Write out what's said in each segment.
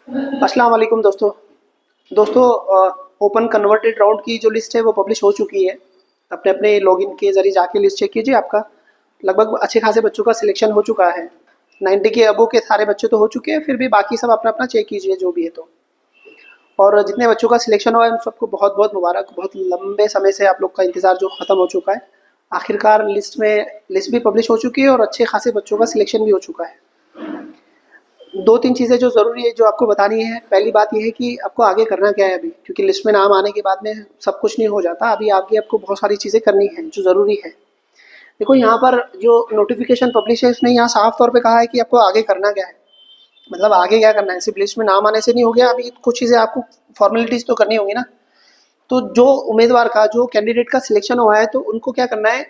अस्सलाम वालेकुम दोस्तों। दोस्तों, ओपन कन्वर्टेड राउंड की जो लिस्ट है वो पब्लिश हो चुकी है। अपने अपने लॉगिन के ज़रिए जाके लिस्ट चेक कीजिए। आपका लगभग अच्छे खासे बच्चों का सिलेक्शन हो चुका है। 90 के अबो के सारे बच्चे तो हो चुके हैं, फिर भी बाकी सब अपना अपना चेक कीजिए जो भी है तो। और जितने बच्चों का सिलेक्शन हुआ है उन सबको बहुत बहुत मुबारक। बहुत लंबे समय से आप लोग का इंतज़ार जो ख़त्म हो चुका है, आखिरकार लिस्ट भी पब्लिश हो चुकी है और अच्छे खासे बच्चों का सिलेक्शन भी हो चुका है। दो तीन चीज़ें जो ज़रूरी है जो आपको बतानी है। पहली बात ये है कि आपको आगे करना क्या है अभी, क्योंकि लिस्ट में नाम आने के बाद में सब कुछ नहीं हो जाता। अभी आगे आपको बहुत सारी चीज़ें करनी है जो ज़रूरी है। देखो, यहाँ पर जो नोटिफिकेशन पब्लिश है उसने यहाँ साफ तौर पे कहा है कि आपको आगे करना क्या है। मतलब आगे क्या करना है, सिर्फ लिस्ट में नाम आने से नहीं हो गया। अभी कुछ चीज़ें आपको फॉर्मेलिटीज़ तो करनी होगी ना। तो जो उम्मीदवार का, जो कैंडिडेट का सिलेक्शन हुआ है, तो उनको क्या करना है,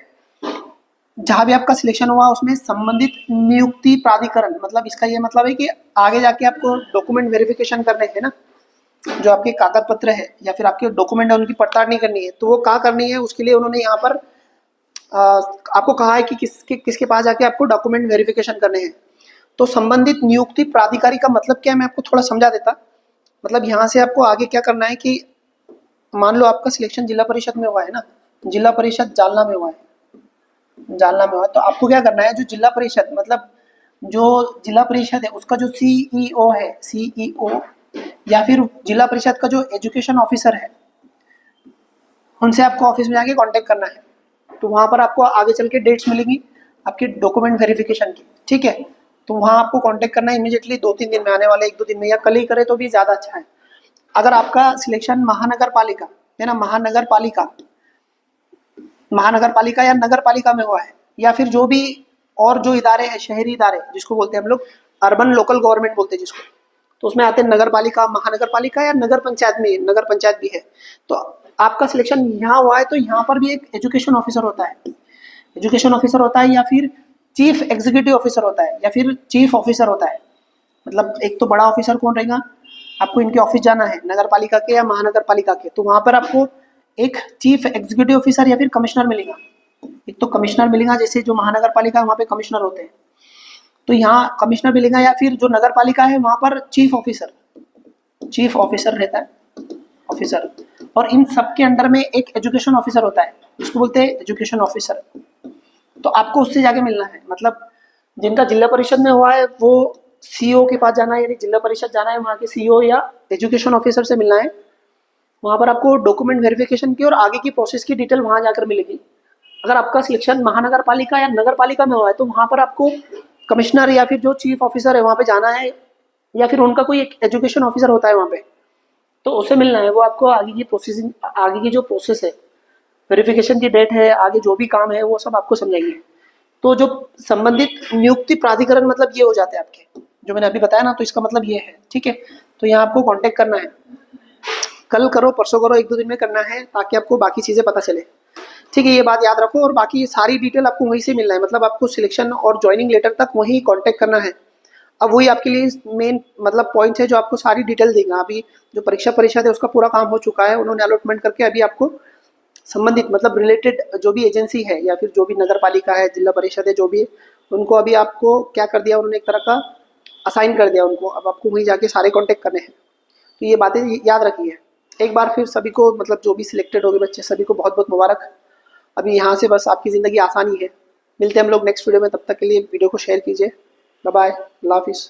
जहाँ भी आपका सिलेक्शन हुआ उसमें संबंधित नियुक्ति प्राधिकरण, मतलब इसका ये मतलब है कि आगे जाके आपको डॉक्यूमेंट वेरिफिकेशन करने हैं ना, जो आपके कागज पत्र है या फिर आपके डॉक्यूमेंट है उनकी पड़ताल करनी है, तो वो कहाँ करनी है उसके लिए उन्होंने यहाँ पर आ, आपको कहा है कि किसके किसके पास जाके आपको डॉक्यूमेंट वेरिफिकेशन करने हैं। तो संबंधित नियुक्ति प्राधिकारी का मतलब क्या है, मैं आपको थोड़ा समझा देता। मतलब यहाँ से आपको आगे क्या करना है कि मान लो आपका सिलेक्शन जिला परिषद में हुआ है ना, जिला परिषद जालना में हुआ है, जालना में हुआ, तो आपको क्या करना है, जो जिला परिषद मतलब जो जिला परिषद है उसका जो सीईओ है, सीईओ या फिर जिला परिषद का जो एजुकेशन ऑफिसर है, उनसे आपको ऑफिस में जाके कांटेक्ट करना है। तो वहाँ पर आपको आगे चल के डेट्स मिलेंगी आपके डॉक्यूमेंट वेरिफिकेशन की, ठीक है। तो वहाँ आपको कांटेक्ट करना है इमीडिएटली, 2-3 दिन में आने वाले, 1-2 दिन में, या कल ही करे तो भी ज़्यादा अच्छा है। अगर आपका सिलेक्शन महानगर पालिका है ना, महानगर पालिका या नगर पालिका में हुआ है, या फिर जो भी और जो इदारे हैं, शहरी इदारे जिसको बोलते हैं हम लोग, अर्बन लोकल गवर्नमेंट बोलते हैं जिसको, तो उसमें आते हैं नगर पालिका, महानगर पालिका या नगर पंचायत में, नगर पंचायत भी है। तो आपका सिलेक्शन यहाँ हुआ है तो यहाँ पर भी एक एजुकेशन ऑफिसर होता है, एजुकेशन ऑफिसर होता है, या फिर चीफ एग्जीक्यूटिव ऑफिसर होता है, या फिर चीफ ऑफिसर होता है। मतलब एक तो बड़ा ऑफिसर कौन रहेगा, आपको इनके ऑफिस जाना है नगर पालिका के या महानगर पालिका के, तो वहां पर आपको एक चीफ एग्जीक्यूटिव ऑफिसर या फिर कमिश्नर मिलेगा। एक तो कमिश्नर मिलेगा, जैसे जो महानगर पालिका है वहाँ पे कमिश्नर होते हैं, तो यहाँ कमिश्नर मिलेगा, या फिर जो नगर पालिका है वहाँ पर चीफ ऑफिसर रहता है, ऑफिसर। और इन सब के अंडर में एक एजुकेशन ऑफिसर होता है जिसको बोलते हैं एजुकेशन ऑफिसर। तो आपको उससे जाके मिलना है। मतलब जिनका जिला परिषद में हुआ है वो सीईओ के पास जाना है, यानी जिला परिषद जाना है, वहाँ के सीईओ या एजुकेशन ऑफिसर से मिलना है। वहाँ पर आपको डॉक्यूमेंट वेरिफिकेशन की और आगे की प्रोसेस की डिटेल वहाँ जाकर मिलेगी। अगर आपका सिलेक्शन महानगर पालिका या नगर पालिका में हुआ है तो वहाँ पर आपको कमिश्नर या फिर जो चीफ ऑफिसर है वहाँ पे जाना है, या फिर उनका कोई एक एजुकेशन ऑफिसर होता है वहाँ पे, तो उससे मिलना है। वो आपको आगे की प्रोसेसिंग, आगे की जो प्रोसेस है, वेरिफिकेशन की डेट है, आगे जो भी काम है वो सब आपको समझाएंगे। तो जो संबंधित नियुक्ति प्राधिकरण मतलब ये हो जाते हैं आपके, जो मैंने अभी बताया ना, तो इसका मतलब ये है, ठीक है। तो यहाँ आपको कांटेक्ट करना है, कल करो परसों करो, 1-2 दिन में करना है ताकि आपको बाकी चीज़ें पता चले, ठीक है। ये बात याद रखो। और बाकी सारी डिटेल आपको वहीं से मिलना है, मतलब आपको सिलेक्शन और ज्वाइनिंग लेटर तक वहीं कांटेक्ट करना है। अब वही आपके लिए मेन मतलब पॉइंट है जो आपको सारी डिटेल देगा। अभी जो परीक्षा परिषद है उसका पूरा काम हो चुका है, उन्होंने अलॉटमेंट करके अभी आपको संबंधित मतलब रिलेटेड जो भी एजेंसी है या फिर जो भी नगर पालिका है, जिला परिषद है, जो भी है, उनको अभी आपको क्या कर दिया, उन्होंने एक तरह का असाइन कर दिया उनको। अब आपको वहीं जाके सारे कॉन्टेक्ट करने हैं। तो ये बातें याद रखिए। एक बार फिर सभी को, मतलब जो भी सिलेक्टेड हो गए बच्चे, सभी को बहुत बहुत मुबारक। अभी यहाँ से बस आपकी ज़िंदगी आसानी है। मिलते हैं हम लोग नेक्स्ट वीडियो में, तब तक के लिए वीडियो को शेयर कीजिए। बाय बाय, अल्लाह हाफिज़।